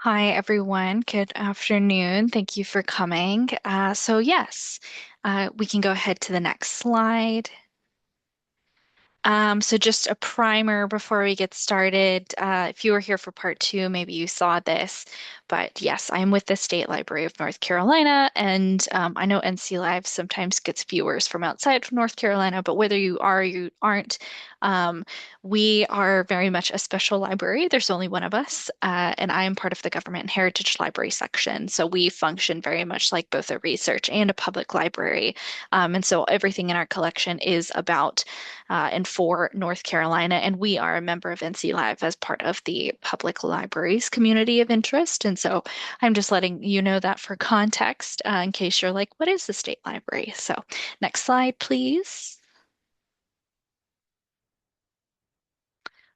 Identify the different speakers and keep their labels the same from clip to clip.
Speaker 1: Hi, everyone. Good afternoon. Thank you for coming. We can go ahead to the next slide. So just a primer before we get started. If you were here for part two, maybe you saw this, but yes, I'm with the State Library of North Carolina, and I know NC Live sometimes gets viewers from outside of North Carolina, but whether you are or you aren't, um, we are very much a special library. There's only one of us, and I am part of the Government and Heritage Library section. So we function very much like both a research and a public library. And so everything in our collection is about and for North Carolina. And we are a member of NC Live as part of the public libraries community of interest. And so I'm just letting you know that for context, in case you're like, what is the state library? So next slide, please.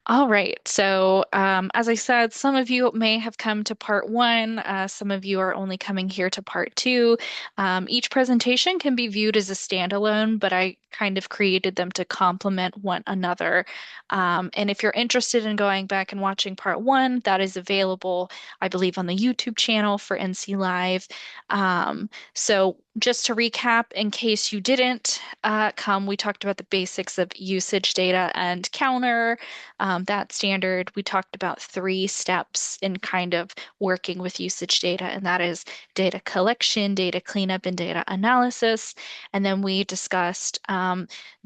Speaker 1: All right. As I said, some of you may have come to part one. Some of you are only coming here to part two. Each presentation can be viewed as a standalone, but I kind of created them to complement one another. And if you're interested in going back and watching part one, that is available, I believe, on the YouTube channel for NC Live. Just to recap, in case you didn't come, we talked about the basics of usage data and counter that standard. We talked about three steps in kind of working with usage data, and that is data collection, data cleanup, and data analysis. And then we discussed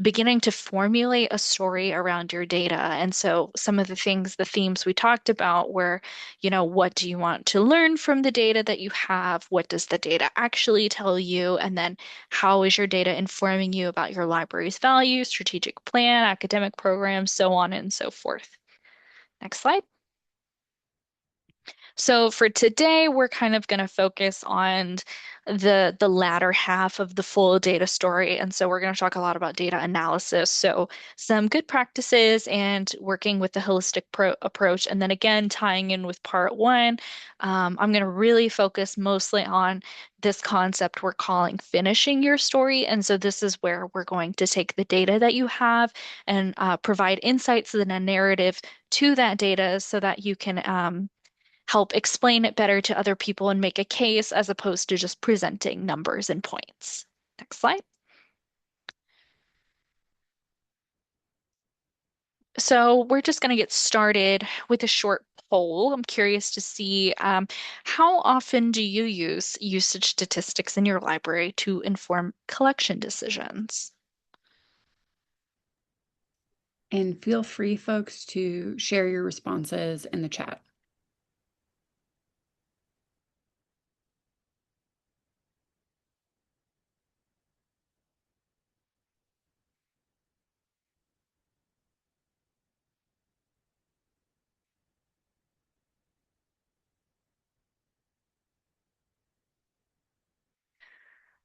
Speaker 1: beginning to formulate a story around your data. And so some of the things, the themes we talked about were, what do you want to learn from the data that you have? What does the data actually tell you? And then how is your data informing you about your library's values, strategic plan, academic programs, so on and so forth. Next slide. So for today, we're kind of going to focus on the latter half of the full data story. And so we're going to talk a lot about data analysis. So some good practices and working with the holistic approach. And then again, tying in with part one, I'm going to really focus mostly on this concept we're calling finishing your story. And so this is where we're going to take the data that you have and provide insights and a narrative to that data so that you can help explain it better to other people and make a case as opposed to just presenting numbers and points. Next slide. So we're just going to get started with a short poll. I'm curious to see how often do you use usage statistics in your library to inform collection decisions?
Speaker 2: And feel free, folks, to share your responses in the chat.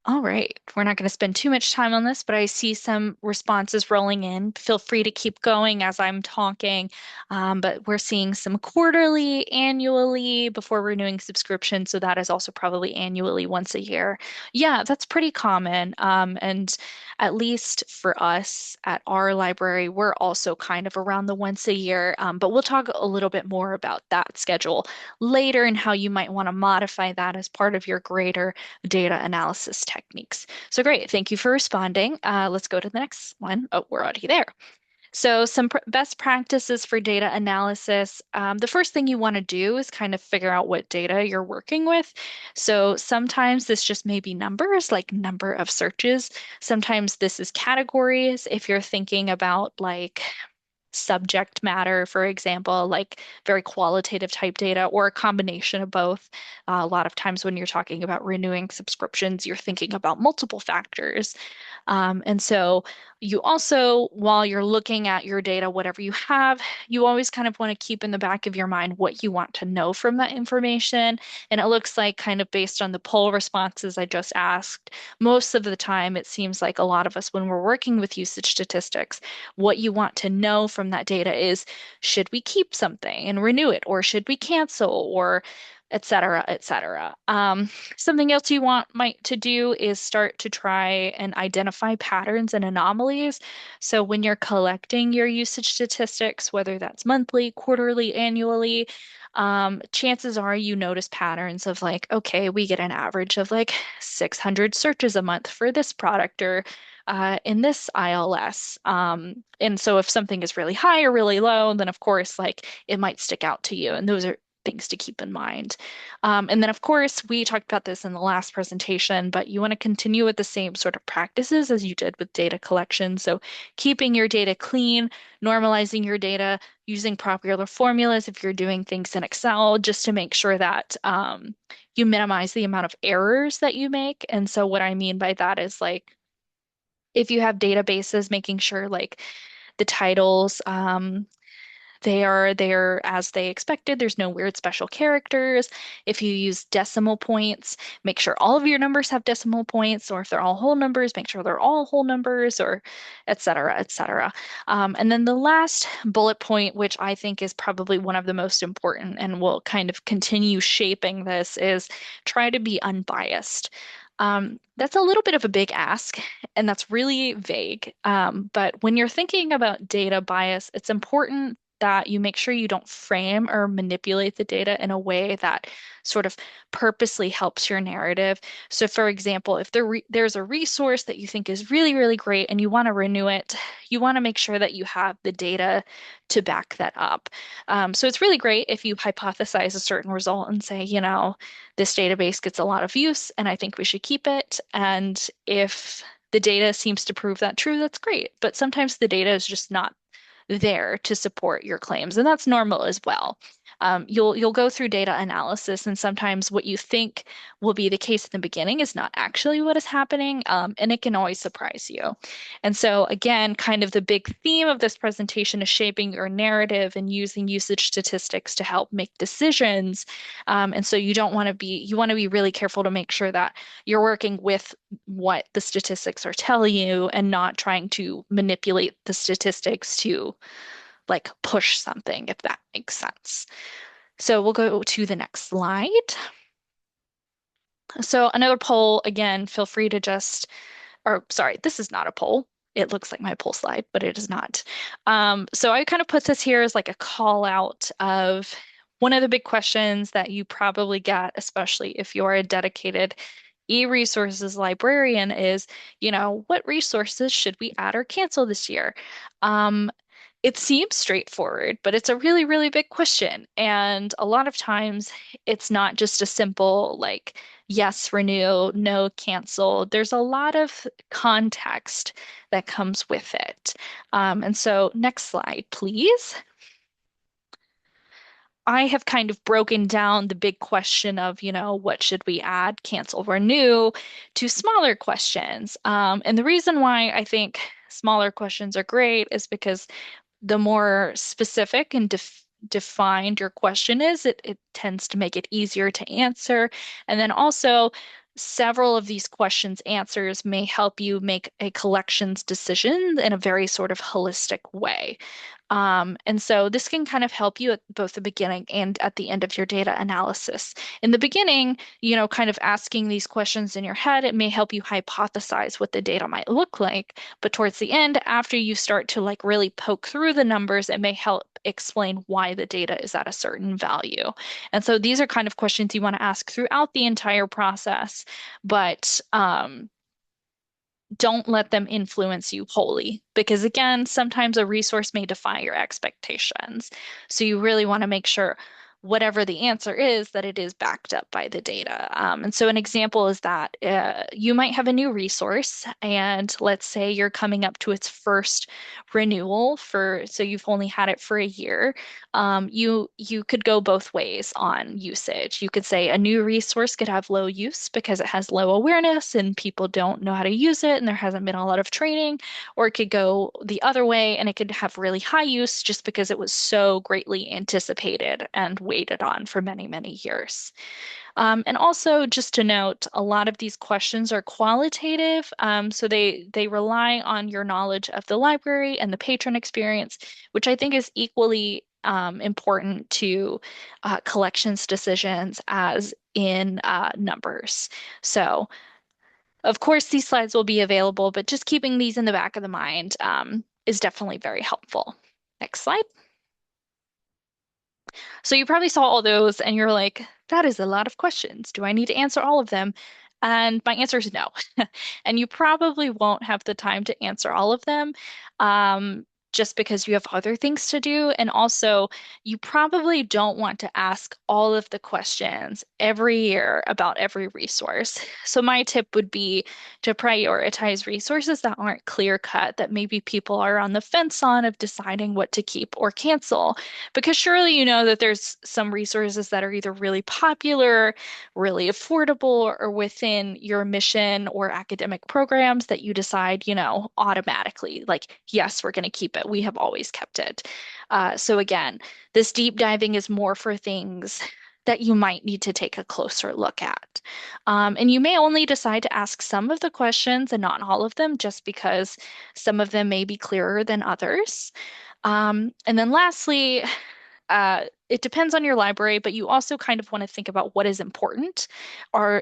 Speaker 1: All right. We're not going to spend too much time on this, but I see some responses rolling in. Feel free to keep going as I'm talking. But we're seeing some quarterly, annually before renewing subscription. So that is also probably annually once a year. Yeah, that's pretty common. And at least for us at our library, we're also kind of around the once a year. But we'll talk a little bit more about that schedule later and how you might want to modify that as part of your greater data analysis techniques. So great. Thank you for responding. Let's go to the next one. Oh, we're already there. So some best practices for data analysis. The first thing you want to do is kind of figure out what data you're working with. So sometimes this just may be numbers, like number of searches. Sometimes this is categories. If you're thinking about like subject matter, for example, like very qualitative type data or a combination of both. A lot of times when you're talking about renewing subscriptions, you're thinking about multiple factors. And so you also, while you're looking at your data, whatever you have, you always kind of want to keep in the back of your mind what you want to know from that information. And it looks like kind of based on the poll responses I just asked, most of the time it seems like a lot of us, when we're working with usage statistics, what you want to know from that data is, should we keep something and renew it, or should we cancel, or et cetera, et cetera. Something else you want might to do is start to try and identify patterns and anomalies. So when you're collecting your usage statistics, whether that's monthly, quarterly, annually, chances are you notice patterns of like, okay, we get an average of like 600 searches a month for this product or in this ILS. And so if something is really high or really low, then of course, like it might stick out to you. And those are things to keep in mind. And then, of course, we talked about this in the last presentation, but you want to continue with the same sort of practices as you did with data collection. So keeping your data clean, normalizing your data, using popular formulas if you're doing things in Excel, just to make sure that you minimize the amount of errors that you make. And so what I mean by that is like, if you have databases, making sure like the titles, they are as they expected. There's no weird special characters. If you use decimal points, make sure all of your numbers have decimal points, or if they're all whole numbers, make sure they're all whole numbers, or et cetera, et cetera. And then the last bullet point, which I think is probably one of the most important and will kind of continue shaping this, is try to be unbiased. That's a little bit of a big ask, and that's really vague. But when you're thinking about data bias, it's important that you make sure you don't frame or manipulate the data in a way that sort of purposely helps your narrative. So, for example, if there's a resource that you think is really, really great and you want to renew it, you want to make sure that you have the data to back that up. So, it's really great if you hypothesize a certain result and say, this database gets a lot of use and I think we should keep it. And if the data seems to prove that true, that's great. But sometimes the data is just not there to support your claims, and that's normal as well. You'll go through data analysis, and sometimes what you think will be the case in the beginning is not actually what is happening, and it can always surprise you. And so, again, kind of the big theme of this presentation is shaping your narrative and using usage statistics to help make decisions. And so you want to be really careful to make sure that you're working with what the statistics are telling you and not trying to manipulate the statistics to like push something, if that makes sense. So we'll go to the next slide. So another poll, again, feel free to or sorry, this is not a poll. It looks like my poll slide, but it is not. So I kind of put this here as like a call out of one of the big questions that you probably get, especially if you're a dedicated e-resources librarian is, what resources should we add or cancel this year? Um, it seems straightforward, but it's a really, really big question. And a lot of times it's not just a simple like, yes, renew, no, cancel. There's a lot of context that comes with it. And so next slide, please. I have kind of broken down the big question of, what should we add, cancel, renew to smaller questions. And the reason why I think smaller questions are great is because the more specific and defined your question is, it tends to make it easier to answer. And then also, several of these questions' answers may help you make a collections decision in a very sort of holistic way. And so this can kind of help you at both the beginning and at the end of your data analysis. In the beginning, kind of asking these questions in your head, it may help you hypothesize what the data might look like. But towards the end, after you start to like really poke through the numbers, it may help explain why the data is at a certain value. And so these are kind of questions you want to ask throughout the entire process, but don't let them influence you wholly. Because again, sometimes a resource may defy your expectations. So you really want to make sure whatever the answer is, that it is backed up by the data. And so an example is that you might have a new resource, and let's say you're coming up to its first renewal so you've only had it for a year. You could go both ways on usage. You could say a new resource could have low use because it has low awareness and people don't know how to use it and there hasn't been a lot of training, or it could go the other way and it could have really high use just because it was so greatly anticipated and waited on for many, many years. And also, just to note, a lot of these questions are qualitative, so they rely on your knowledge of the library and the patron experience, which I think is equally important to collections decisions as in numbers. So, of course, these slides will be available, but just keeping these in the back of the mind is definitely very helpful. Next slide. So you probably saw all those and you're like, that is a lot of questions. Do I need to answer all of them? And my answer is no. And you probably won't have the time to answer all of them, just because you have other things to do. And also, you probably don't want to ask all of the questions every year about every resource. So my tip would be to prioritize resources that aren't clear cut, that maybe people are on the fence on of deciding what to keep or cancel. Because surely you know that there's some resources that are either really popular, really affordable, or within your mission or academic programs that you decide, automatically, like, yes, we're going to keep it. We have always kept it. So again, this deep diving is more for things that you might need to take a closer look at. And you may only decide to ask some of the questions and not all of them, just because some of them may be clearer than others. And then lastly, it depends on your library, but you also kind of want to think about what is important.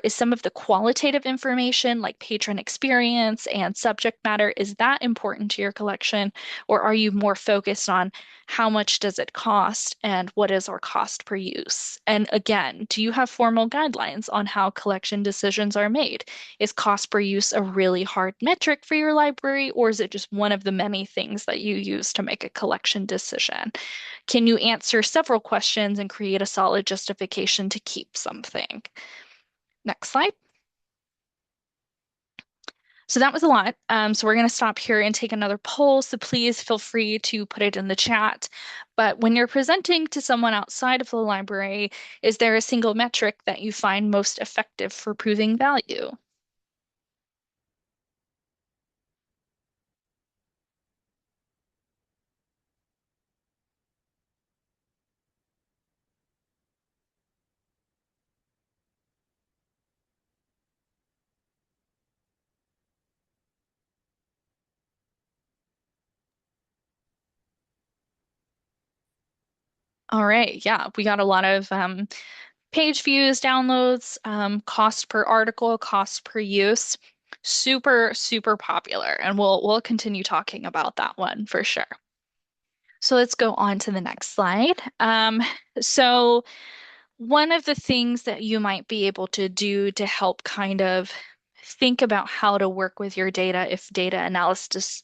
Speaker 1: Is some of the qualitative information like patron experience and subject matter, is that important to your collection? Or are you more focused on how much does it cost and what is our cost per use? And again, do you have formal guidelines on how collection decisions are made? Is cost per use a really hard metric for your library, or is it just one of the many things that you use to make a collection decision? Can you answer several questions and create a solid justification to keep something? Next slide. So that was a lot. So we're going to stop here and take another poll. So please feel free to put it in the chat. But when you're presenting to someone outside of the library, is there a single metric that you find most effective for proving value? All right, yeah, we got a lot of page views, downloads, cost per article, cost per use. Super, super popular, and we'll continue talking about that one for sure. So let's go on to the next slide. So one of the things that you might be able to do to help kind of think about how to work with your data if data analysis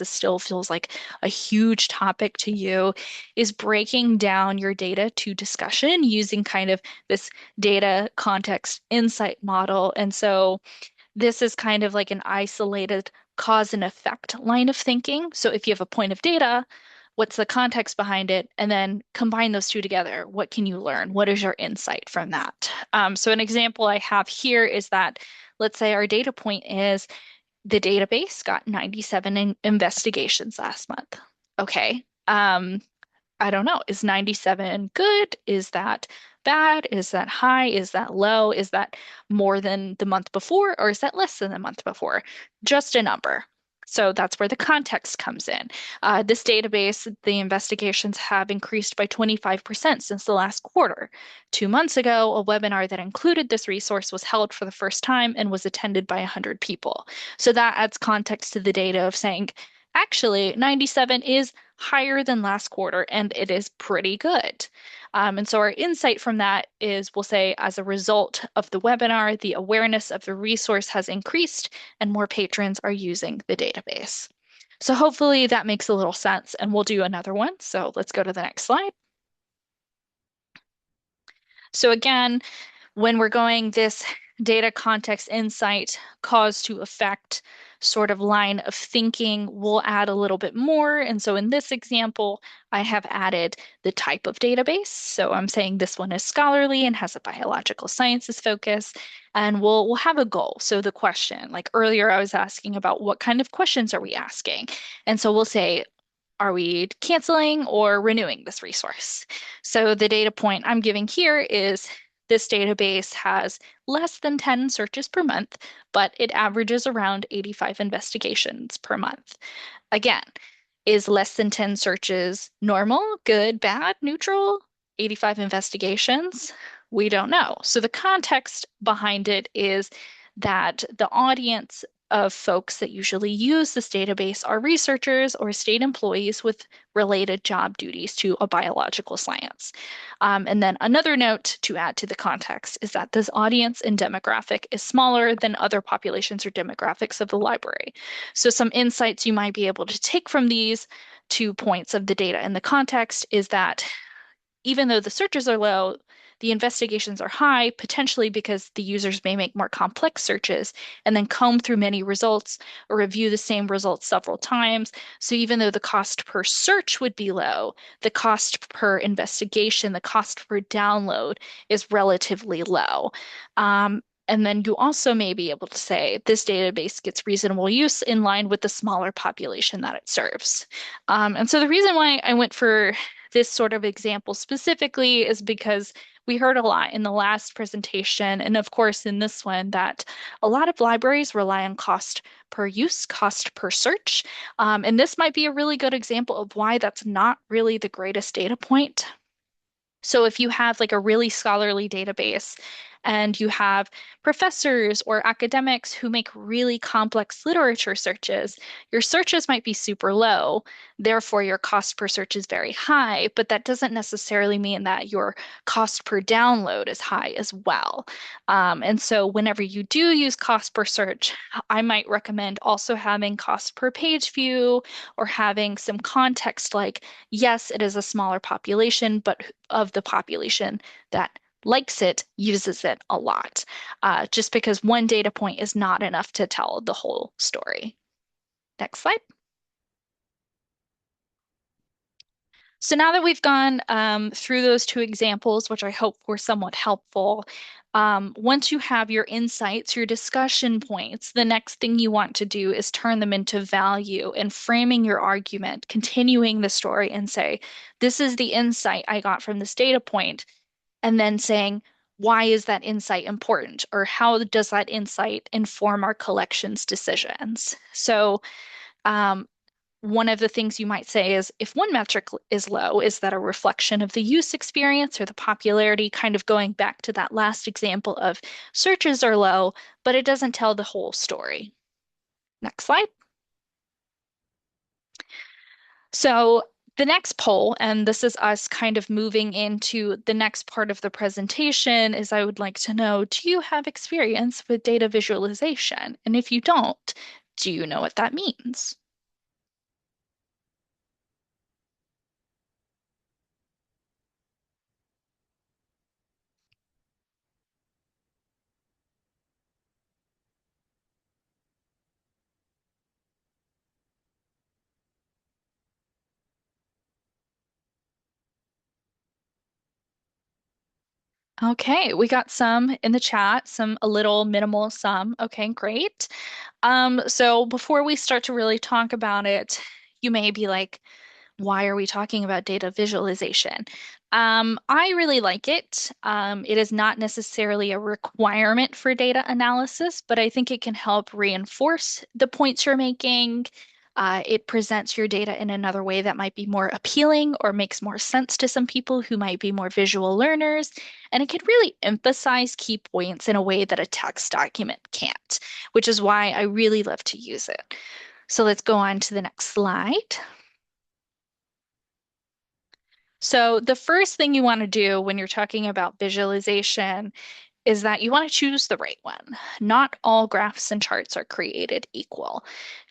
Speaker 1: still feels like a huge topic to you is breaking down your data to discussion using kind of this data context insight model. And so this is kind of like an isolated cause and effect line of thinking. So if you have a point of data, what's the context behind it? And then combine those two together. What can you learn? What is your insight from that? So an example I have here is that, let's say our data point is the database got 97 investigations last month. Okay. I don't know. Is 97 good? Is that bad? Is that high? Is that low? Is that more than the month before, or is that less than the month before? Just a number. So that's where the context comes in. This database, the investigations have increased by 25% since the last quarter. 2 months ago, a webinar that included this resource was held for the first time and was attended by 100 people. So that adds context to the data of saying, actually, 97 is higher than last quarter, and it is pretty good. And so our insight from that is we'll say, as a result of the webinar, the awareness of the resource has increased and more patrons are using the database. So hopefully that makes a little sense, and we'll do another one. So let's go to the next slide. So again, when we're going this data context insight cause to effect sort of line of thinking, we'll add a little bit more. And so in this example, I have added the type of database. So I'm saying this one is scholarly and has a biological sciences focus. And we'll have a goal. So the question, like earlier, I was asking about what kind of questions are we asking? And so we'll say, are we canceling or renewing this resource? So the data point I'm giving here is this database has less than 10 searches per month, but it averages around 85 investigations per month. Again, Is less than 10 searches normal, good, bad, neutral? 85 investigations? We don't know. So the context behind it is that the audience of folks that usually use this database are researchers or state employees with related job duties to a biological science. And then another note to add to the context is that this audience and demographic is smaller than other populations or demographics of the library. So some insights you might be able to take from these 2 points of the data in the context is that even though the searches are low, the investigations are high, potentially because the users may make more complex searches and then comb through many results or review the same results several times. So even though the cost per search would be low, the cost per investigation, the cost per download is relatively low. And then you also may be able to say this database gets reasonable use in line with the smaller population that it serves. And so the reason why I went for this sort of example specifically is because we heard a lot in the last presentation, and of course in this one, that a lot of libraries rely on cost per use, cost per search. And this might be a really good example of why that's not really the greatest data point. So if you have like a really scholarly database and you have professors or academics who make really complex literature searches, your searches might be super low. Therefore, your cost per search is very high, but that doesn't necessarily mean that your cost per download is high as well. And so whenever you do use cost per search, I might recommend also having cost per page view or having some context like, yes, it is a smaller population, but of the population that likes it uses it a lot, just because one data point is not enough to tell the whole story. Next slide. So now that we've gone through those 2 examples, which I hope were somewhat helpful, once you have your insights, your discussion points, the next thing you want to do is turn them into value and framing your argument, continuing the story and say, this is the insight I got from this data point, and then saying, why is that insight important? Or how does that insight inform our collection's decisions? So, um, one of the things you might say is if one metric is low, is that a reflection of the use experience or the popularity, kind of going back to that last example of searches are low, but it doesn't tell the whole story. Next slide. So the next poll, and this is us kind of moving into the next part of the presentation, is I would like to know, do you have experience with data visualization? And if you don't, do you know what that means? Okay, we got some in the chat, some a little minimal, some. Okay, great. So before we start to really talk about it, you may be like, why are we talking about data visualization? I really like it. It is not necessarily a requirement for data analysis, but I think it can help reinforce the points you're making. It presents your data in another way that might be more appealing or makes more sense to some people who might be more visual learners. And it can really emphasize key points in a way that a text document can't, which is why I really love to use it. So let's go on to the next slide. So the first thing you want to do when you're talking about visualization is that you want to choose the right one. Not all graphs and charts are created equal.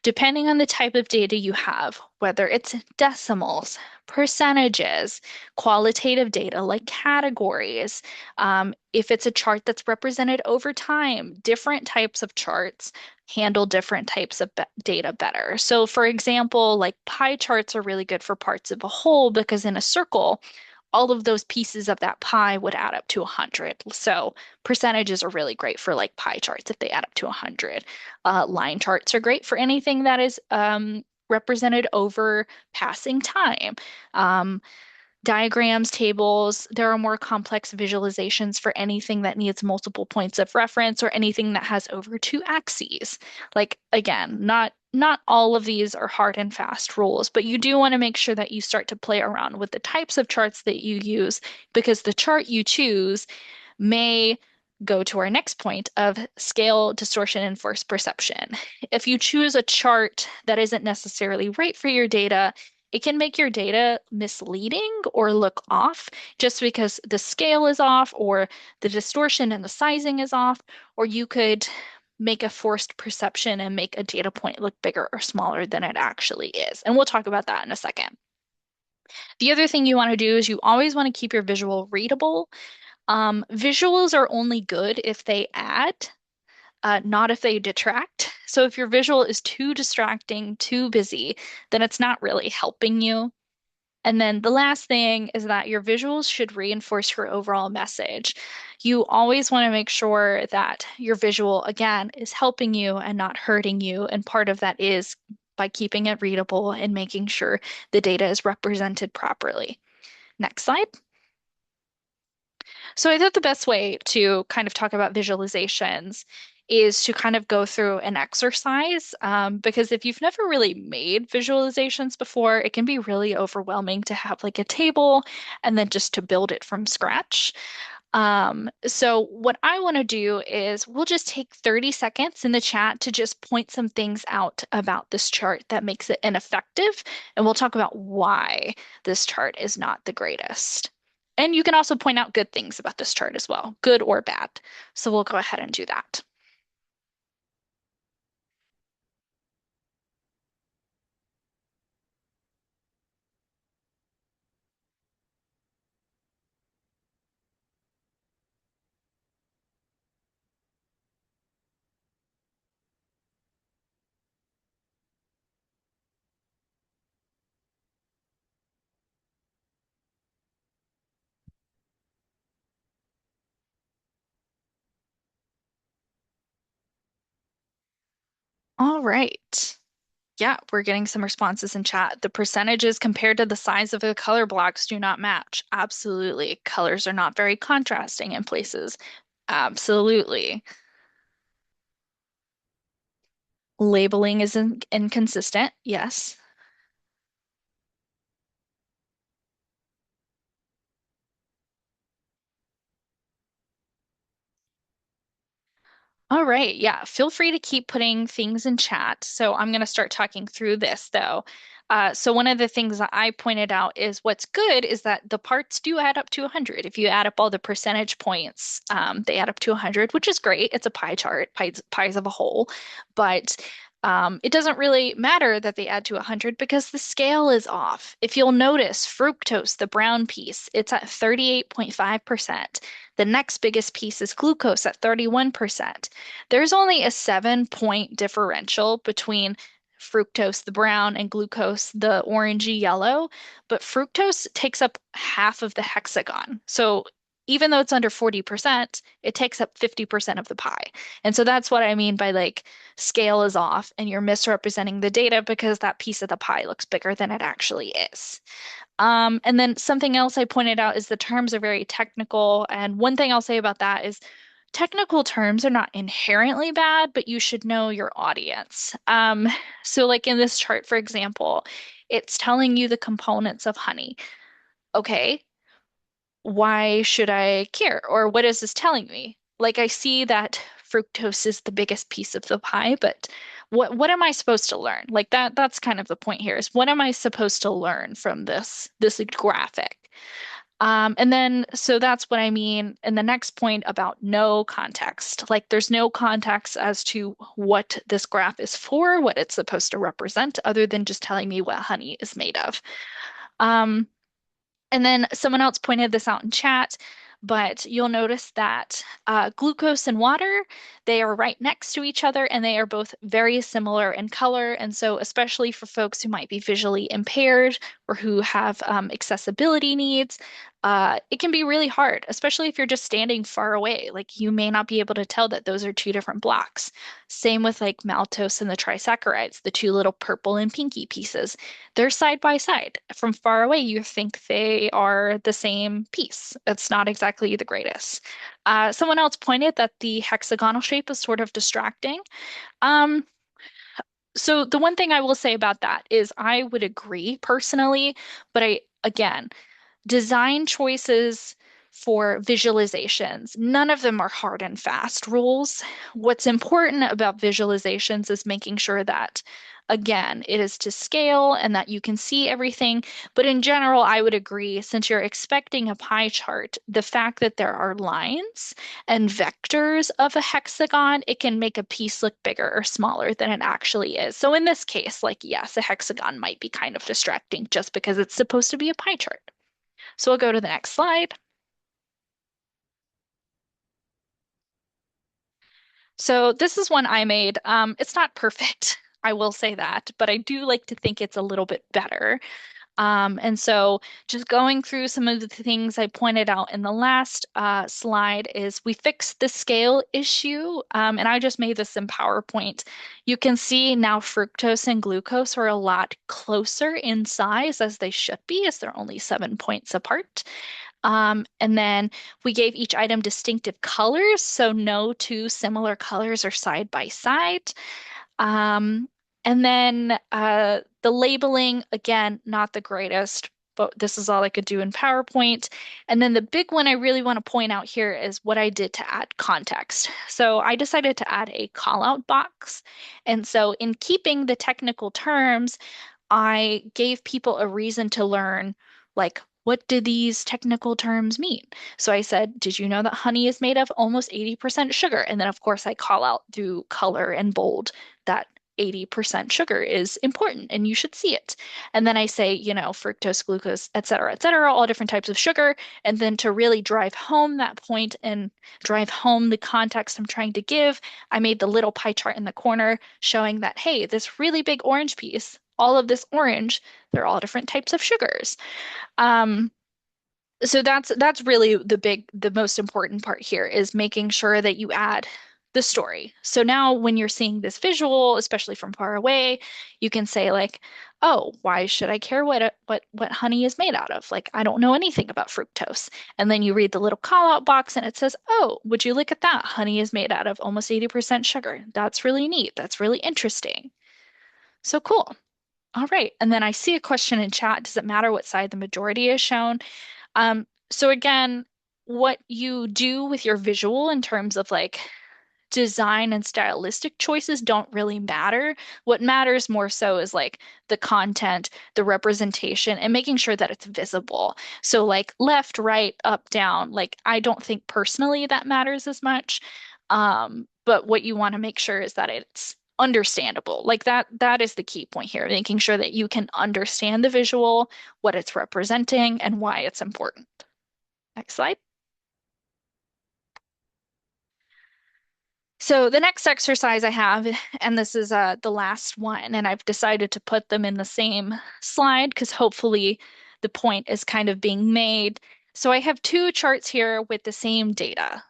Speaker 1: Depending on the type of data you have, whether it's decimals, percentages, qualitative data like categories, if it's a chart that's represented over time, different types of charts handle different types of data better. So, for example, like pie charts are really good for parts of a whole because in a circle, all of those pieces of that pie would add up to 100. So percentages are really great for like pie charts if they add up to 100. Line charts are great for anything that is represented over passing time. Um, Diagrams, tables, there are more complex visualizations for anything that needs multiple points of reference or anything that has over 2 axes. Like, again, not not all of these are hard and fast rules, but you do want to make sure that you start to play around with the types of charts that you use because the chart you choose may go to our next point of scale, distortion, and forced perception. If you choose a chart that isn't necessarily right for your data, it can make your data misleading or look off just because the scale is off or the distortion and the sizing is off, or you could make a forced perception and make a data point look bigger or smaller than it actually is. And we'll talk about that in a second. The other thing you want to do is you always want to keep your visual readable. Visuals are only good if they add, not if they detract. So if your visual is too distracting, too busy, then it's not really helping you. And then the last thing is that your visuals should reinforce your overall message. You always want to make sure that your visual, again, is helping you and not hurting you. And part of that is by keeping it readable and making sure the data is represented properly. Next slide. So I thought the best way to kind of talk about visualizations is to kind of go through an exercise, because if you've never really made visualizations before, it can be really overwhelming to have like a table and then just to build it from scratch. So what I want to do is we'll just take 30 seconds in the chat to just point some things out about this chart that makes it ineffective, and we'll talk about why this chart is not the greatest. And you can also point out good things about this chart as well, good or bad. So we'll go ahead and do that. All right. Yeah, we're getting some responses in chat. The percentages compared to the size of the color blocks do not match. Absolutely. Colors are not very contrasting in places. Absolutely. Labeling is inconsistent. Yes. All right. Yeah. Feel free to keep putting things in chat. So I'm going to start talking through this though. So one of the things that I pointed out is what's good is that the parts do add up to 100. If you add up all the percentage points, they add up to 100, which is great. It's a pie chart, pies of a whole, but it doesn't really matter that they add to 100 because the scale is off. If you'll notice, fructose, the brown piece, it's at 38.5%. The next biggest piece is glucose at 31%. There's only a 7 point differential between fructose, the brown, and glucose, the orangey yellow, but fructose takes up half of the hexagon. So even though it's under 40%, it takes up 50% of the pie. And so that's what I mean by like scale is off and you're misrepresenting the data because that piece of the pie looks bigger than it actually is. And then something else I pointed out is the terms are very technical. And one thing I'll say about that is technical terms are not inherently bad, but you should know your audience. So like in this chart, for example, it's telling you the components of honey. Okay, why should I care? Or what is this telling me? Like I see that fructose is the biggest piece of the pie, but what am I supposed to learn? Like that's kind of the point here is what am I supposed to learn from this graphic? And then so that's what I mean in the next point about no context. Like there's no context as to what this graph is for, what it's supposed to represent, other than just telling me what honey is made of. Um, and then someone else pointed this out in chat, but you'll notice that glucose and water, they are right next to each other and they are both very similar in color. And so, especially for folks who might be visually impaired or who have accessibility needs, it can be really hard, especially if you're just standing far away. Like you may not be able to tell that those are two different blocks. Same with like maltose and the trisaccharides, the two little purple and pinky pieces. They're side by side. From far away, you think they are the same piece. It's not exactly the greatest. Someone else pointed that the hexagonal shape is sort of distracting. Um, So the one thing I will say about that is I would agree personally, but again, design choices for visualizations, none of them are hard and fast rules. What's important about visualizations is making sure that, again, it is to scale and that you can see everything. But in general, I would agree, since you're expecting a pie chart, the fact that there are lines and vectors of a hexagon, it can make a piece look bigger or smaller than it actually is. So in this case, like, yes, a hexagon might be kind of distracting just because it's supposed to be a pie chart. So we'll go to the next slide. So this is one I made. It's not perfect, I will say that, but I do like to think it's a little bit better. And so just going through some of the things I pointed out in the last slide is we fixed the scale issue, and I just made this in PowerPoint. You can see now fructose and glucose are a lot closer in size as they should be, as they're only 7 points apart. And then we gave each item distinctive colors, so no two similar colors are side by side. Um, and then the labeling, again, not the greatest, but this is all I could do in PowerPoint. And then the big one I really want to point out here is what I did to add context. So I decided to add a callout box. And so in keeping the technical terms, I gave people a reason to learn, like, what do these technical terms mean? So I said, did you know that honey is made of almost 80% sugar? And then, of course, I call out through color and bold that 80% sugar is important and you should see it. And then I say, fructose, glucose, et cetera, all different types of sugar. And then to really drive home that point and drive home the context I'm trying to give, I made the little pie chart in the corner showing that, hey, this really big orange piece, all of this orange, they're all different types of sugars. Um, so that's really the most important part here is making sure that you add the story. So now when you're seeing this visual, especially from far away, you can say like, "Oh, why should I care what honey is made out of? Like, I don't know anything about fructose." And then you read the little call out box and it says, "Oh, would you look at that? Honey is made out of almost 80% sugar. That's really neat. That's really interesting." So cool. All right. And then I see a question in chat. Does it matter what side the majority is shown? So again, what you do with your visual in terms of like design and stylistic choices don't really matter. What matters more so is like the content, the representation, and making sure that it's visible. So like left, right, up, down, like I don't think personally that matters as much. But what you want to make sure is that it's understandable. Like that is the key point here, making sure that you can understand the visual, what it's representing, and why it's important. Next slide. So the next exercise I have, and this is the last one, and I've decided to put them in the same slide because hopefully the point is kind of being made. So I have two charts here with the same data.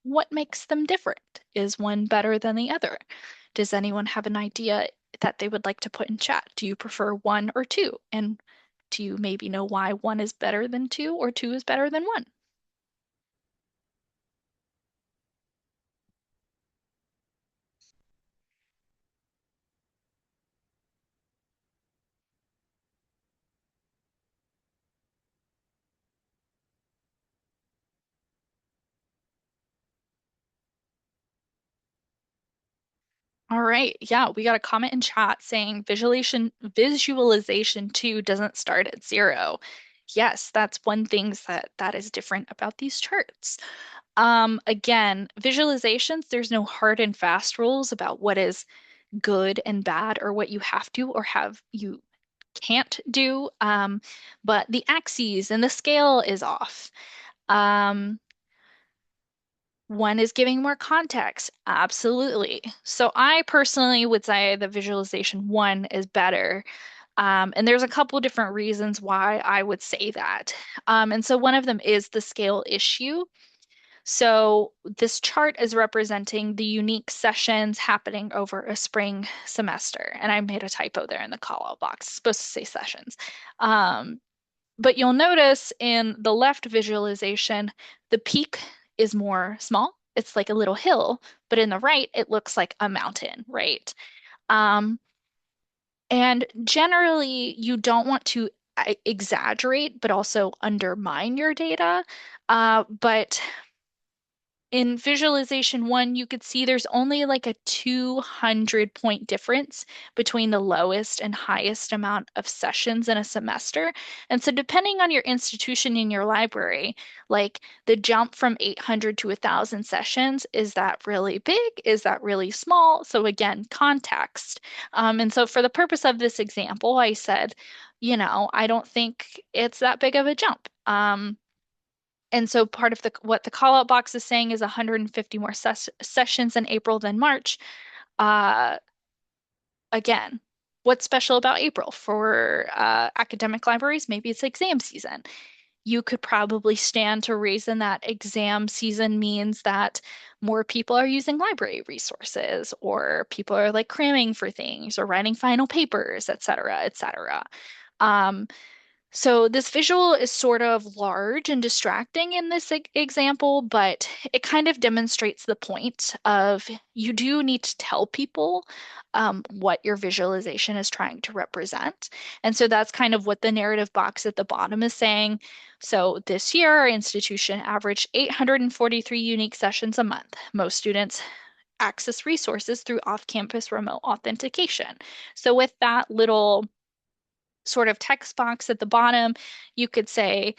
Speaker 1: What makes them different? Is one better than the other? Does anyone have an idea that they would like to put in chat? Do you prefer one or two? And do you maybe know why one is better than two or two is better than one? All right. Yeah, we got a comment in chat saying visualization 2 doesn't start at 0. Yes, that's one thing that is different about these charts. Again, visualizations, there's no hard and fast rules about what is good and bad or what you have to or have you can't do. But the axes and the scale is off. Um, One is giving more context. Absolutely. So I personally would say the visualization one is better. And there's a couple different reasons why I would say that. And so one of them is the scale issue. So this chart is representing the unique sessions happening over a spring semester. And I made a typo there in the call out box. It's supposed to say sessions. Um, but you'll notice in the left visualization, the peak is more small. It's like a little hill, but in the right, it looks like a mountain, right? And generally, you don't want to exaggerate, but also undermine your data. But in visualization one, you could see there's only like a 200 point difference between the lowest and highest amount of sessions in a semester. And so, depending on your institution in your library, like the jump from 800 to 1,000 sessions, is that really big? Is that really small? So, again, context. And so, for the purpose of this example, I said, I don't think it's that big of a jump. And so part of the what the call out box is saying is 150 more sessions in April than March. Uh, again, what's special about April for academic libraries? Maybe it's exam season. You could probably stand to reason that exam season means that more people are using library resources, or people are like cramming for things, or writing final papers, et cetera, et cetera. Um, so this visual is sort of large and distracting in this example, but it kind of demonstrates the point of you do need to tell people what your visualization is trying to represent. And so that's kind of what the narrative box at the bottom is saying. So this year, our institution averaged 843 unique sessions a month. Most students access resources through off-campus remote authentication. So with that little sort of text box at the bottom, you could say,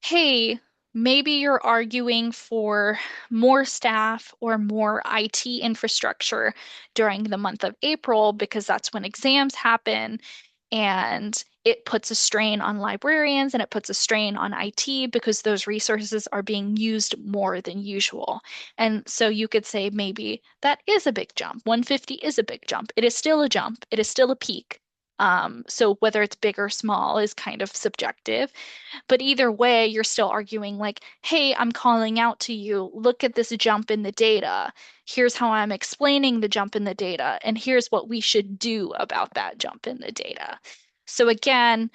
Speaker 1: hey, maybe you're arguing for more staff or more IT infrastructure during the month of April because that's when exams happen. And it puts a strain on librarians and it puts a strain on IT because those resources are being used more than usual. And so you could say maybe that is a big jump. 150 is a big jump. It is still a jump. It is still a peak. So whether it's big or small is kind of subjective. But either way, you're still arguing like, hey, I'm calling out to you. Look at this jump in the data. Here's how I'm explaining the jump in the data. And here's what we should do about that jump in the data. So again,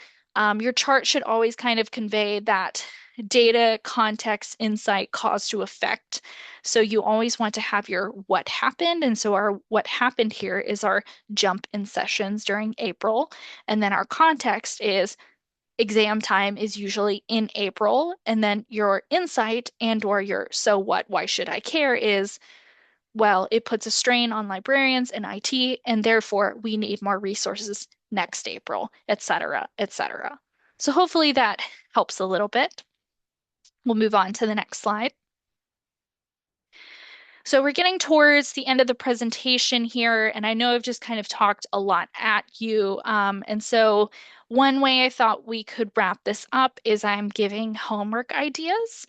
Speaker 1: your chart should always kind of convey that data, context, insight, cause to effect. So you always want to have your what happened. And so our what happened here is our jump in sessions during April. And then our context is exam time is usually in April, and then your insight and or your so what, why should I care is, well, it puts a strain on librarians and IT, and therefore we need more resources next April, et cetera, et cetera. So hopefully that helps a little bit. We'll move on to the next slide. So we're getting towards the end of the presentation here, and I know I've just kind of talked a lot at you. And so one way I thought we could wrap this up is I'm giving homework ideas.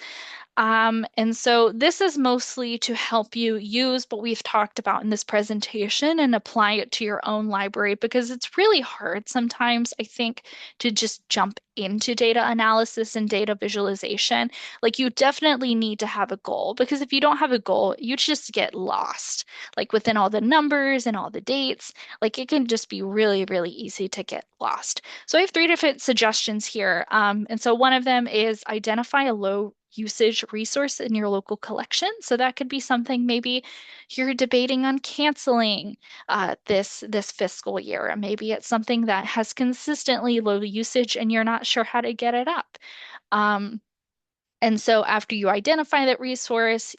Speaker 1: And so this is mostly to help you use what we've talked about in this presentation and apply it to your own library because it's really hard sometimes, I think, to just jump into data analysis and data visualization. Like you definitely need to have a goal because if you don't have a goal, you just get lost. Like within all the numbers and all the dates, like it can just be really, really easy to get lost. So I have three different suggestions here. And so one of them is identify a low usage resource in your local collection. So that could be something maybe you're debating on canceling this fiscal year. And maybe it's something that has consistently low usage and you're not sure how to get it up. Um, and so after you identify that resource,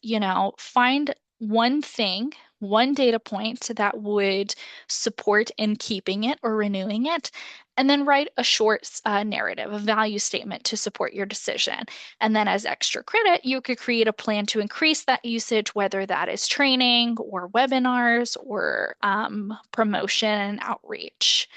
Speaker 1: find one thing, one data point that would support in keeping it or renewing it, and then write a short narrative, a value statement to support your decision. And then as extra credit, you could create a plan to increase that usage, whether that is training or webinars or promotion and outreach.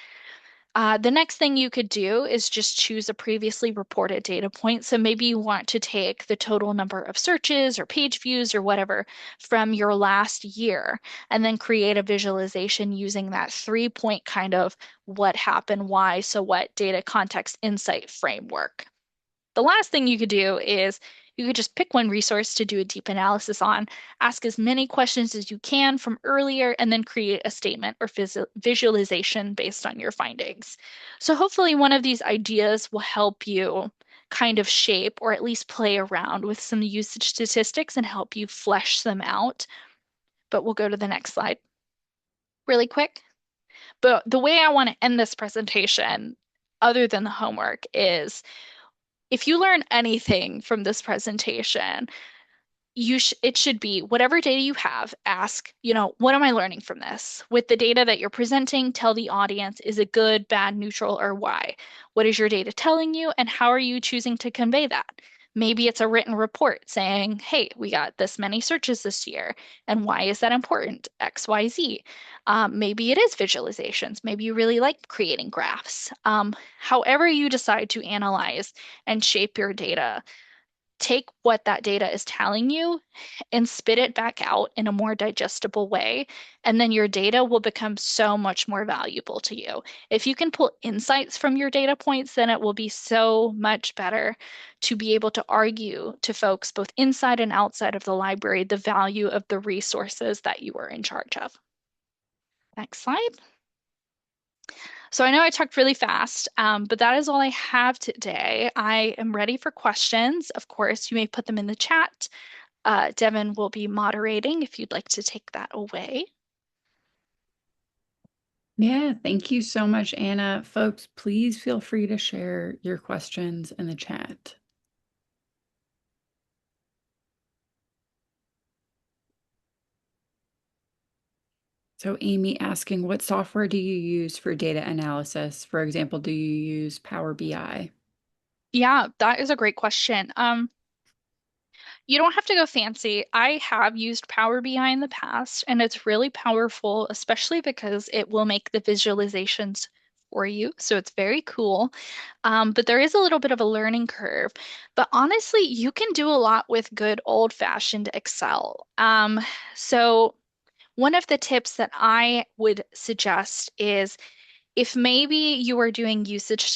Speaker 1: The next thing you could do is just choose a previously reported data point. So maybe you want to take the total number of searches or page views or whatever from your last year and then create a visualization using that 3 point kind of what happened, why, so what data context insight framework. The last thing you could do is you could just pick one resource to do a deep analysis on, ask as many questions as you can from earlier, and then create a statement or visualization based on your findings. So hopefully one of these ideas will help you kind of shape or at least play around with some usage statistics and help you flesh them out. But we'll go to the next slide really quick. But the way I want to end this presentation, other than the homework, is if you learn anything from this presentation, it should be whatever data you have, ask, what am I learning from this? With the data that you're presenting, tell the audience, is it good, bad, neutral, or why? What is your data telling you, and how are you choosing to convey that? Maybe it's a written report saying, hey, we got this many searches this year, and why is that important? X, Y, Z. Maybe it is visualizations. Maybe you really like creating graphs. However you decide to analyze and shape your data, take what that data is telling you and spit it back out in a more digestible way. And then your data will become so much more valuable to you. If you can pull insights from your data points, then it will be so much better to be able to argue to folks both inside and outside of the library the value of the resources that you are in charge of. Next slide. So I know I talked really fast, but that is all I have today. I am ready for questions. Of course, you may put them in the chat. Devin will be moderating if you'd like to take that away.
Speaker 2: Yeah, thank you so much, Anna. Folks, please feel free to share your questions in the chat. So Amy asking, what software do you use for data analysis? For example, do you use Power BI?
Speaker 1: Yeah, that is a great question. You don't have to go fancy. I have used Power BI in the past, and it's really powerful, especially because it will make the visualizations for you. So it's very cool. But there is a little bit of a learning curve. But honestly, you can do a lot with good old-fashioned Excel. So one of the tips that I would suggest is if maybe you are doing usage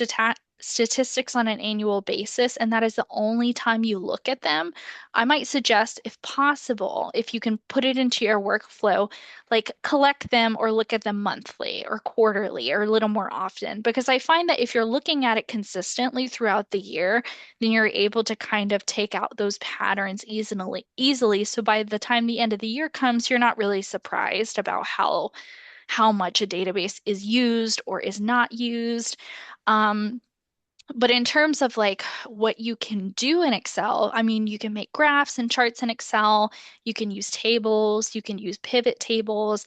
Speaker 1: statistics on an annual basis and that is the only time you look at them, I might suggest, if possible, if you can put it into your workflow, like collect them or look at them monthly or quarterly or a little more often. Because I find that if you're looking at it consistently throughout the year, then you're able to kind of take out those patterns easily. So by the time the end of the year comes, you're not really surprised about how much a database is used or is not used. Um, but in terms of like what you can do in Excel, I mean, you can make graphs and charts in Excel. You can use tables. You can use pivot tables.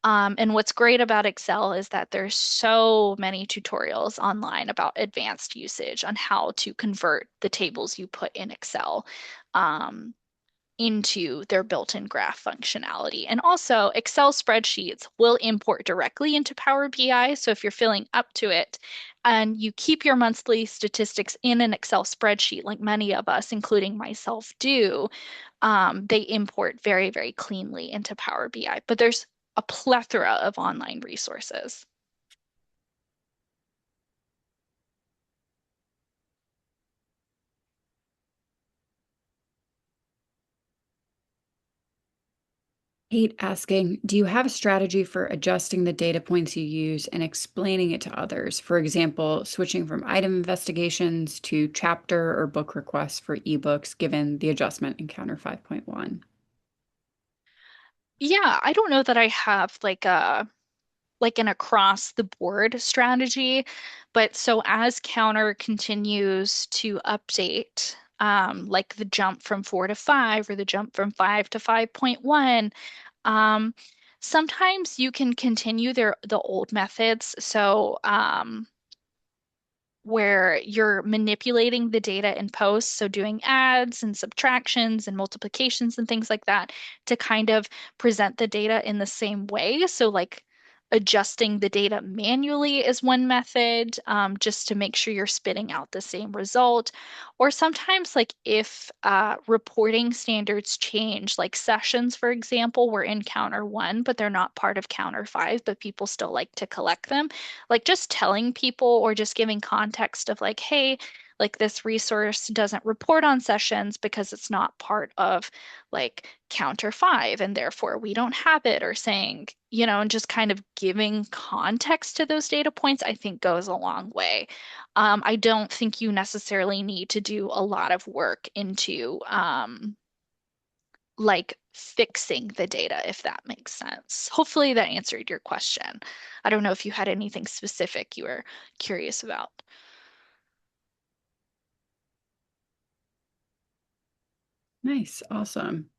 Speaker 1: And what's great about Excel is that there's so many tutorials online about advanced usage on how to convert the tables you put in Excel. Um, into their built-in graph functionality. And also, Excel spreadsheets will import directly into Power BI. So if you're filling up to it and you keep your monthly statistics in an Excel spreadsheet, like many of us, including myself, do, they import very, very cleanly into Power BI. But there's a plethora of online resources.
Speaker 2: Kate asking, do you have a strategy for adjusting the data points you use and explaining it to others? For example, switching from item investigations to chapter or book requests for ebooks, given the adjustment in Counter 5.1.
Speaker 1: Yeah, I don't know that I have like an across the board strategy. But so as Counter continues to update, like the jump from 4 to 5 or the jump from 5 to 5.1, um, sometimes you can continue the old methods. So where you're manipulating the data in post, so doing adds and subtractions and multiplications and things like that to kind of present the data in the same way. So, like adjusting the data manually is one method, just to make sure you're spitting out the same result. Or sometimes, like if reporting standards change, like sessions, for example, were in Counter 1, but they're not part of Counter 5, but people still like to collect them, like just telling people or just giving context of like, hey, like this resource doesn't report on sessions because it's not part of like Counter 5 and therefore we don't have it, or saying, and just kind of giving context to those data points, I think goes a long way. I don't think you necessarily need to do a lot of work into like fixing the data, if that makes sense. Hopefully that answered your question. I don't know if you had anything specific you were curious about.
Speaker 2: Nice. Awesome.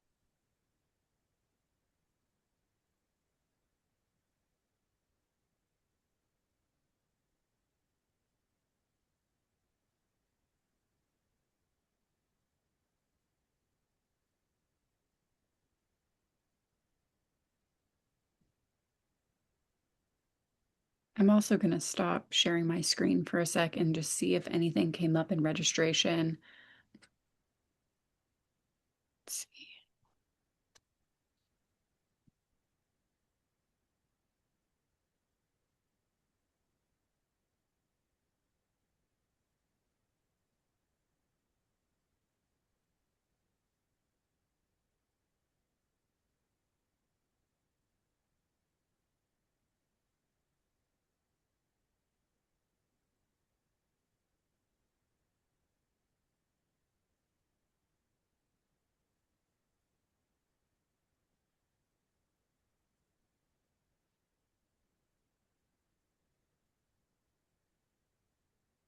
Speaker 2: I'm also going to stop sharing my screen for a sec and just see if anything came up in registration. Let's see.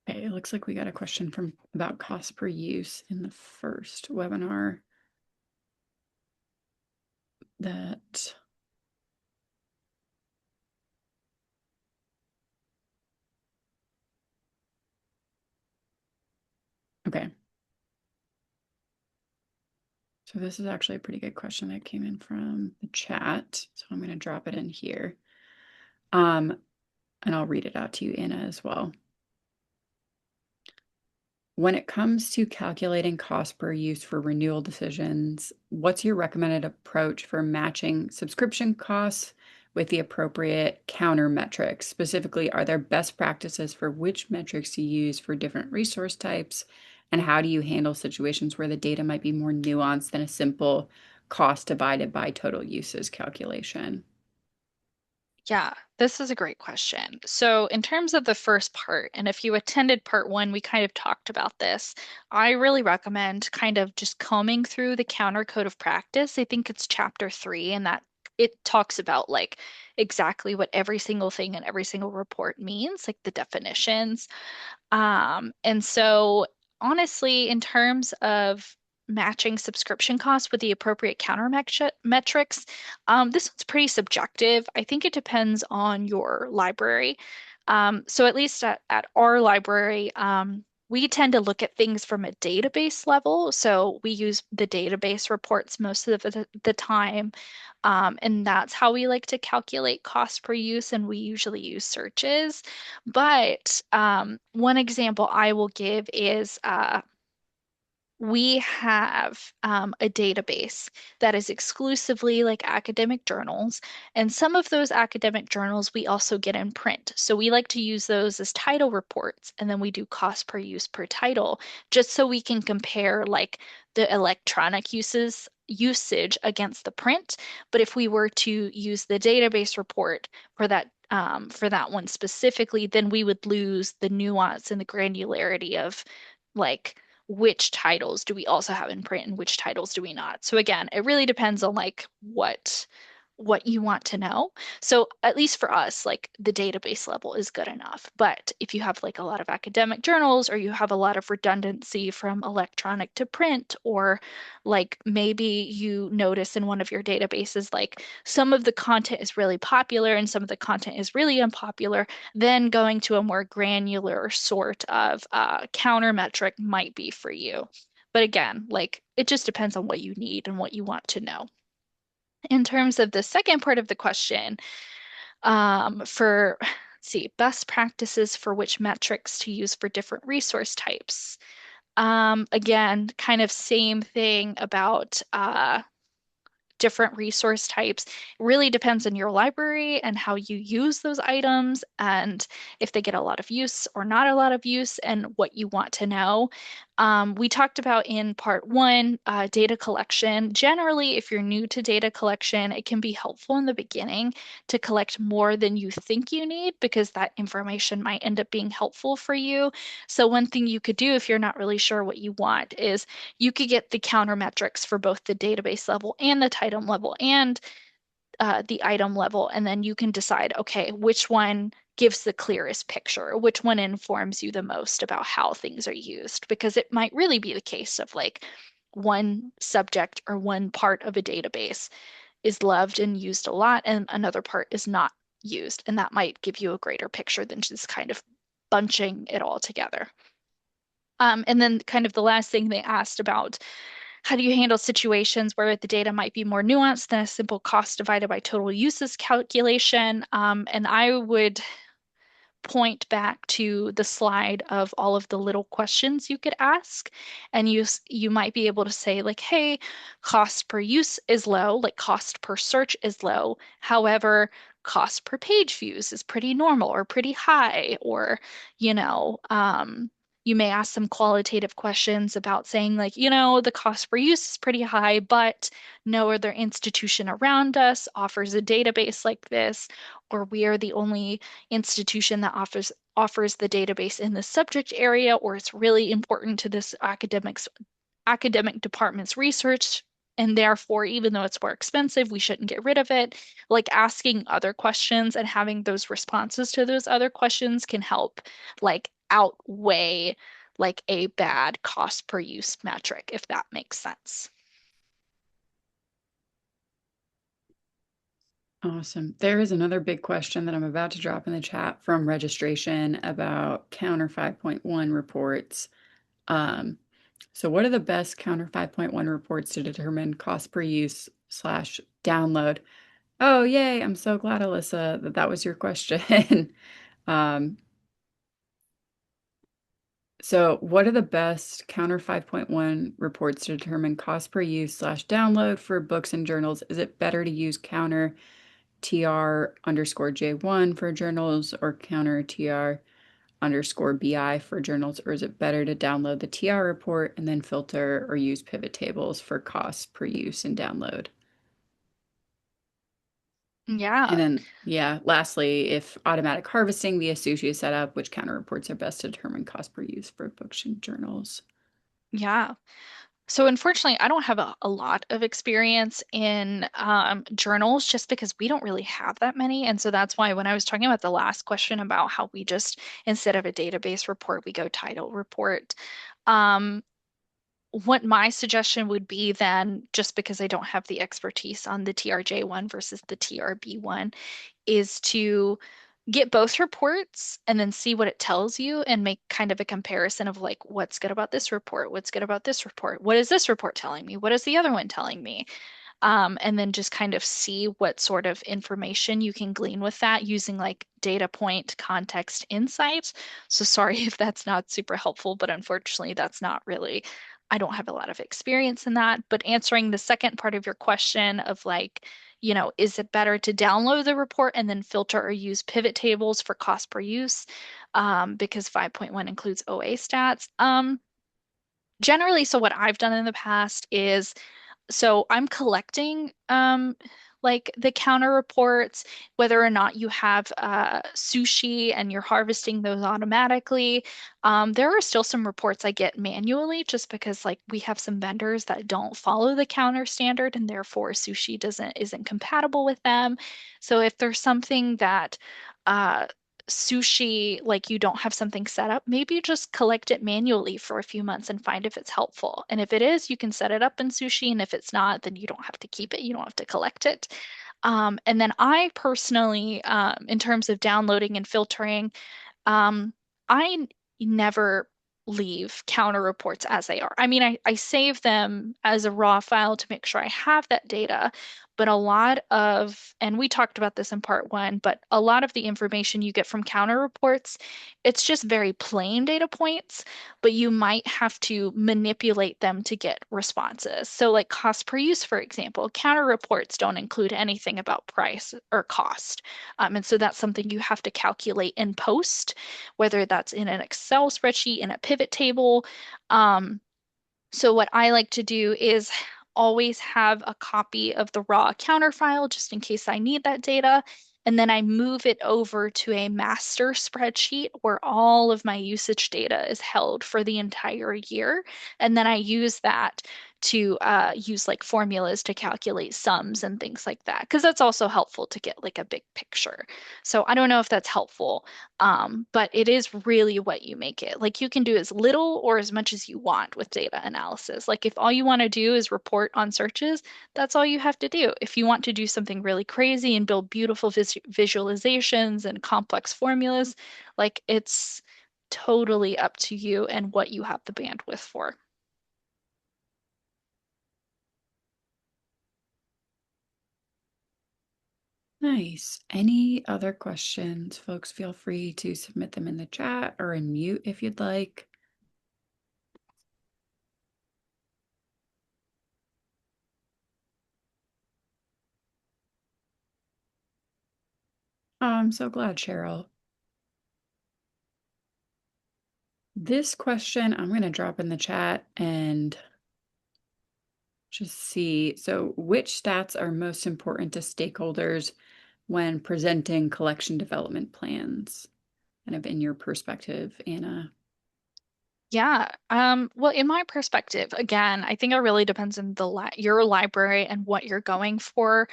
Speaker 2: Okay, it looks like we got a question from about cost per use in the first webinar that okay. So this is actually a pretty good question that came in from the chat. So I'm going to drop it in here. And I'll read it out to you, Anna, as well. When it comes to calculating cost per use for renewal decisions, what's your recommended approach for matching subscription costs with the appropriate counter metrics? Specifically, are there best practices for which metrics to use for different resource types? And how do you handle situations where the data might be more nuanced than a simple cost divided by total uses calculation?
Speaker 1: Yeah, this is a great question. So, in terms of the first part, and if you attended part one, we kind of talked about this. I really recommend kind of just combing through the counter code of practice. I think it's chapter 3, and that it talks about like exactly what every single thing in every single report means, like the definitions. And so honestly, in terms of matching subscription costs with the appropriate metrics, this one's pretty subjective. I think it depends on your library. So at least at our library, we tend to look at things from a database level. So we use the database reports most of the time. And that's how we like to calculate cost per use, and we usually use searches. But one example I will give is we have a database that is exclusively like academic journals, and some of those academic journals we also get in print. So we like to use those as title reports, and then we do cost per use per title, just so we can compare like the electronic usage against the print. But if we were to use the database report for that one specifically, then we would lose the nuance and the granularity of like which titles do we also have in print and which titles do we not. So again, it really depends on like what you want to know. So at least for us, like the database level is good enough. But if you have like a lot of academic journals or you have a lot of redundancy from electronic to print, or like maybe you notice in one of your databases like some of the content is really popular and some of the content is really unpopular, then going to a more granular sort of counter metric might be for you. But again, like it just depends on what you need and what you want to know. In terms of the second part of the question, let's see, best practices for which metrics to use for different resource types. Again, kind of same thing about different resource types. It really depends on your library and how you use those items and if they get a lot of use or not a lot of use and what you want to know. We talked about in part one, data collection. Generally, if you're new to data collection, it can be helpful in the beginning to collect more than you think you need because that information might end up being helpful for you. So, one thing you could do if you're not really sure what you want is you could get the counter metrics for both the database level and the item level and the item level, and then you can decide, okay, which one gives the clearest picture, which one informs you the most about how things are used, because it might really be the case of like one subject or one part of a database is loved and used a lot, and another part is not used, and that might give you a greater picture than just kind of bunching it all together. And then kind of the last thing they asked about how do you handle situations where the data might be more nuanced than a simple cost divided by total uses calculation? And I would point back to the slide of all of the little questions you could ask, and you might be able to say like, "Hey, cost per use is low, like cost per search is low. However, cost per page views is pretty normal or pretty high," or you know, you may ask some qualitative questions about saying like, the cost per use is pretty high, but no other institution around us offers a database like this, or we are the only institution that offers the database in the subject area, or it's really important to this academic department's research, and therefore, even though it's more expensive, we shouldn't get rid of it. Like asking other questions and having those responses to those other questions can help like outweigh like a bad cost per use metric, if that makes sense.
Speaker 2: Awesome. There is another big question that I'm about to drop in the chat from registration about Counter 5.1 reports. Um, so what are the best Counter 5.1 reports to determine cost per use slash download? Oh, yay. I'm so glad, Alyssa, that that was your question. Um, so what are the best Counter 5.1 reports to determine cost per use slash download for books and journals? Is it better to use Counter TR underscore J1 for journals or Counter TR underscore BI for journals, or is it better to download the TR report and then filter or use pivot tables for cost per use and download? And
Speaker 1: Yeah,
Speaker 2: then, yeah, lastly, if automatic harvesting via Sushi is set up, which counter reports are best to determine cost per use for books and journals?
Speaker 1: yeah. So unfortunately, I don't have a lot of experience in journals just because we don't really have that many. And so that's why when I was talking about the last question about how we just, instead of a database report, we go title report. Um, what my suggestion would be then, just because I don't have the expertise on the TRJ one versus the TRB one, is to get both reports and then see what it tells you and make kind of a comparison of like what's good about this report, what's good about this report, what is this report telling me, what is the other one telling me, and then just kind of see what sort of information you can glean with that using like data point context insights. So sorry if that's not super helpful, but unfortunately, that's not really, I don't have a lot of experience in that. But answering the second part of your question of like, is it better to download the report and then filter or use pivot tables for cost per use? Because 5.1 includes OA stats. Generally, so what I've done in the past is so I'm collecting like the counter reports, whether or not you have sushi and you're harvesting those automatically. There are still some reports I get manually just because like we have some vendors that don't follow the counter standard and therefore sushi doesn't isn't compatible with them. So if there's something that uh sushi, like you don't have something set up, maybe just collect it manually for a few months and find if it's helpful. And if it is, you can set it up in sushi. And if it's not, then you don't have to keep it. You don't have to collect it. And then I personally, in terms of downloading and filtering, um, I never leave counter reports as they are. I mean, I save them as a raw file to make sure I have that data, But a lot of, and we talked about this in part one, but a lot of the information you get from counter reports, it's just very plain data points, but you might have to manipulate them to get responses. So, like cost per use, for example, counter reports don't include anything about price or cost. And so that's something you have to calculate in post, whether that's in an Excel spreadsheet, in a pivot table. Um, so what I like to do is always have a copy of the raw counter file just in case I need that data. And then I move it over to a master spreadsheet where all of my usage data is held for the entire year. And then I use that to use like formulas to calculate sums and things like that, because that's also helpful to get like a big picture. So I don't know if that's helpful, but it is really what you make it. Like you can do as little or as much as you want with data analysis. Like if all you want to do is report on searches, that's all you have to do. If you want to do something really crazy and build beautiful visualizations and complex formulas, like it's totally up to you and what you have the bandwidth for.
Speaker 2: Nice. Any other questions, folks? Feel free to submit them in the chat or in mute if you'd like. Oh, I'm so glad, Cheryl. This question I'm going to drop in the chat and just see. So, which stats are most important to stakeholders when presenting collection development plans? Kind of in your perspective, Anna.
Speaker 1: Yeah. Well, in my perspective, again, I think it really depends on the li your library and what you're going for.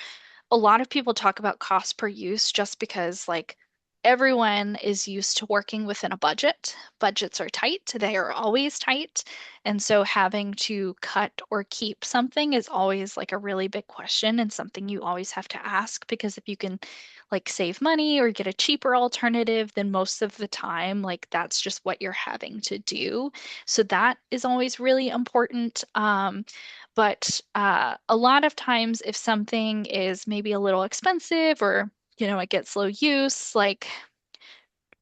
Speaker 1: A lot of people talk about cost per use just because, like, everyone is used to working within a budget. Budgets are tight, they are always tight. And so having to cut or keep something is always like a really big question and something you always have to ask because if you can, like, save money or get a cheaper alternative, then most of the time, like, that's just what you're having to do. So that is always really important. But a lot of times, if something is maybe a little expensive or, it gets low use, like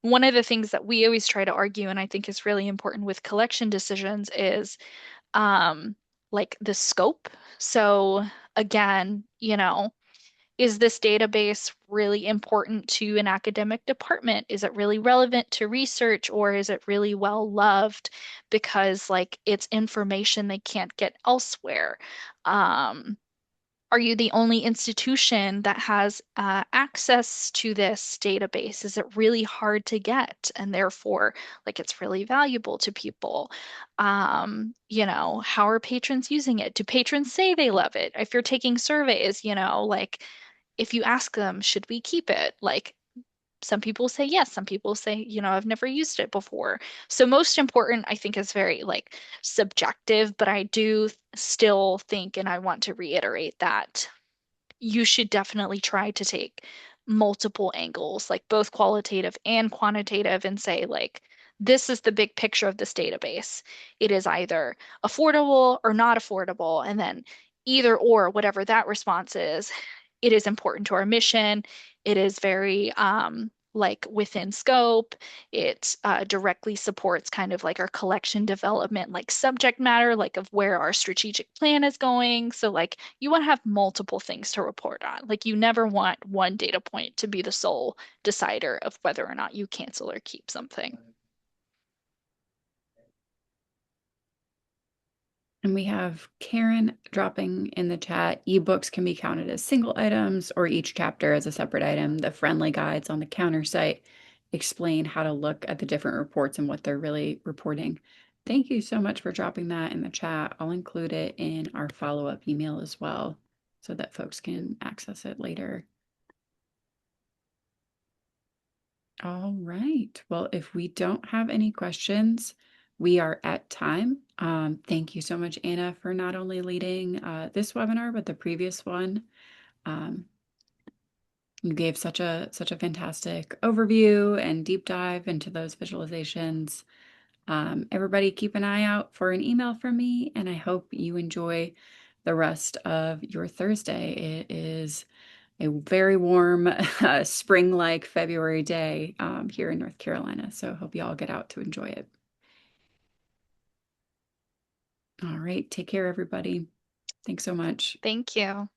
Speaker 1: one of the things that we always try to argue, and I think is really important with collection decisions, is um, like the scope. So again, is this database really important to an academic department? Is it really relevant to research, or is it really well loved because like it's information they can't get elsewhere? Um, are you the only institution that has access to this database? Is it really hard to get and therefore like it's really valuable to people? How are patrons using it? Do patrons say they love it? If you're taking surveys, like if you ask them, should we keep it? Like some people say yes, some people say, I've never used it before. So most important, I think, is very like subjective, but I do still think, and I want to reiterate that you should definitely try to take multiple angles, like both qualitative and quantitative, and say, like, this is the big picture of this database. It is either affordable or not affordable, and then either or, whatever that response is, it is important to our mission. It is very like within scope. It directly supports kind of like our collection development, like subject matter, like of where our strategic plan is going. So like you want to have multiple things to report on. Like you never want one data point to be the sole decider of whether or not you cancel or keep something.
Speaker 2: And we have Karen dropping in the chat. Ebooks can be counted as single items or each chapter as a separate item. The friendly guides on the counter site explain how to look at the different reports and what they're really reporting. Thank you so much for dropping that in the chat. I'll include it in our follow-up email as well so that folks can access it later. All right. Well, if we don't have any questions, we are at time. Thank you so much, Anna, for not only leading this webinar, but the previous one. Um, you gave such a fantastic overview and deep dive into those visualizations. Everybody keep an eye out for an email from me, and I hope you enjoy the rest of your Thursday. It is a very warm, spring-like February day here in North Carolina. So hope you all get out to enjoy it. All right. Take care, everybody. Thanks so much.
Speaker 1: Thank you.